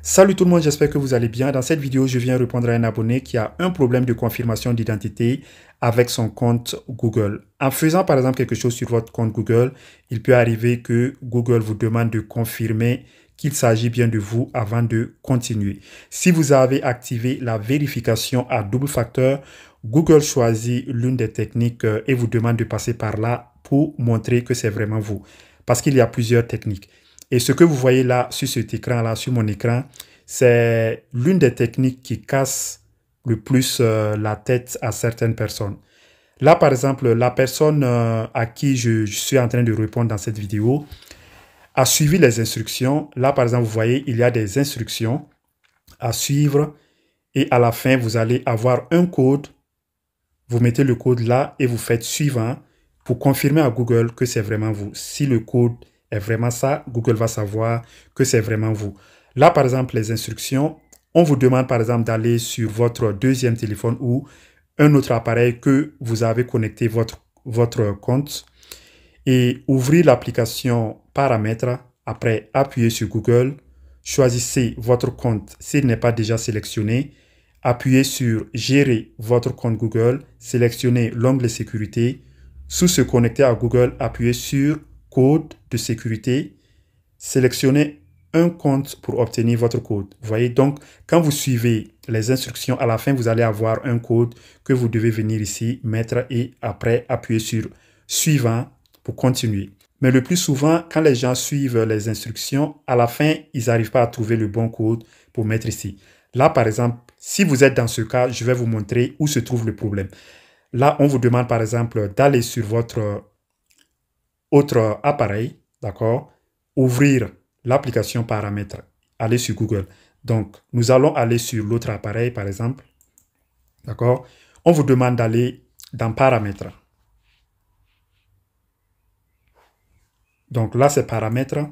Salut tout le monde, j'espère que vous allez bien. Dans cette vidéo, je viens répondre à un abonné qui a un problème de confirmation d'identité avec son compte Google. En faisant par exemple quelque chose sur votre compte Google, il peut arriver que Google vous demande de confirmer qu'il s'agit bien de vous avant de continuer. Si vous avez activé la vérification à double facteur, Google choisit l'une des techniques et vous demande de passer par là pour montrer que c'est vraiment vous. Parce qu'il y a plusieurs techniques. Et ce que vous voyez là, sur cet écran-là, sur mon écran, c'est l'une des techniques qui casse le plus la tête à certaines personnes. Là, par exemple, la personne à qui je suis en train de répondre dans cette vidéo a suivi les instructions. Là, par exemple, vous voyez, il y a des instructions à suivre et à la fin, vous allez avoir un code. Vous mettez le code là et vous faites suivant pour confirmer à Google que c'est vraiment vous. Si le code est vraiment ça, Google va savoir que c'est vraiment vous. Là, par exemple, les instructions, on vous demande par exemple d'aller sur votre deuxième téléphone ou un autre appareil que vous avez connecté votre compte et ouvrir l'application paramètres. Après, appuyez sur Google, choisissez votre compte s'il n'est pas déjà sélectionné. Appuyez sur gérer votre compte Google, sélectionnez l'onglet sécurité. Sous se connecter à Google, appuyez sur code de sécurité. Sélectionnez un compte pour obtenir votre code. Vous voyez donc, quand vous suivez les instructions, à la fin, vous allez avoir un code que vous devez venir ici, mettre et après appuyer sur suivant pour continuer. Mais le plus souvent, quand les gens suivent les instructions, à la fin, ils n'arrivent pas à trouver le bon code pour mettre ici. Là, par exemple, si vous êtes dans ce cas, je vais vous montrer où se trouve le problème. Là, on vous demande, par exemple, d'aller sur votre autre appareil, d'accord? Ouvrir l'application paramètres. Aller sur Google. Donc, nous allons aller sur l'autre appareil, par exemple. D'accord? On vous demande d'aller dans paramètres. Donc là, c'est paramètres.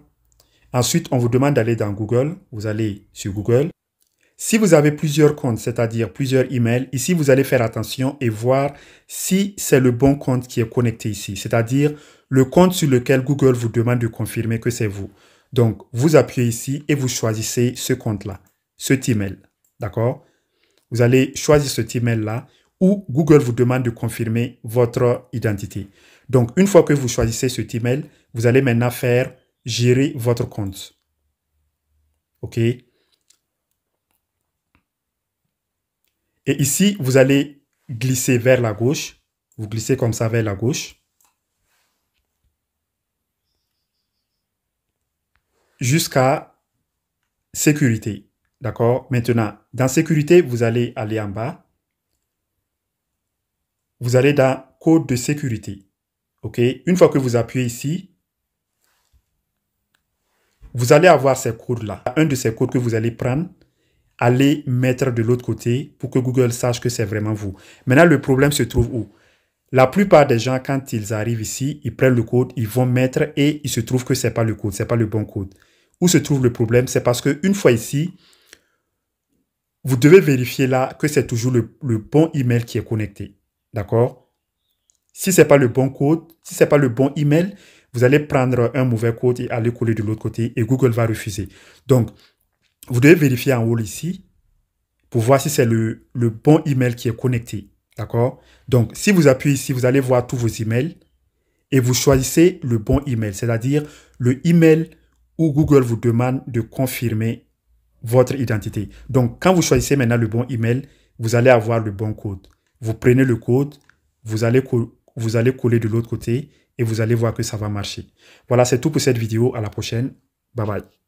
Ensuite, on vous demande d'aller dans Google. Vous allez sur Google. Si vous avez plusieurs comptes, c'est-à-dire plusieurs emails, ici, vous allez faire attention et voir si c'est le bon compte qui est connecté ici, c'est-à-dire le compte sur lequel Google vous demande de confirmer que c'est vous. Donc, vous appuyez ici et vous choisissez ce compte-là, cet email, d'accord? Vous allez choisir cet email-là où Google vous demande de confirmer votre identité. Donc, une fois que vous choisissez cet email, vous allez maintenant faire gérer votre compte. OK? Et ici, vous allez glisser vers la gauche. Vous glissez comme ça vers la gauche. Jusqu'à sécurité. D'accord? Maintenant, dans sécurité, vous allez aller en bas. Vous allez dans code de sécurité. OK? Une fois que vous appuyez ici, vous allez avoir ces codes-là. Un de ces codes que vous allez prendre, allez mettre de l'autre côté pour que Google sache que c'est vraiment vous. Maintenant, le problème se trouve où? La plupart des gens, quand ils arrivent ici, ils prennent le code, ils vont mettre et il se trouve que ce n'est pas le code, ce n'est pas le bon code. Où se trouve le problème? C'est parce qu'une fois ici, vous devez vérifier là que c'est toujours le bon email qui est connecté. D'accord? Si ce n'est pas le bon code, si ce n'est pas le bon email, vous allez prendre un mauvais code et aller coller de l'autre côté et Google va refuser. Donc, vous devez vérifier en haut ici pour voir si c'est le bon email qui est connecté. D'accord? Donc, si vous appuyez ici, vous allez voir tous vos emails et vous choisissez le bon email, c'est-à-dire le email où Google vous demande de confirmer votre identité. Donc, quand vous choisissez maintenant le bon email, vous allez avoir le bon code. Vous prenez le code, vous allez coller de l'autre côté et vous allez voir que ça va marcher. Voilà, c'est tout pour cette vidéo. À la prochaine. Bye bye.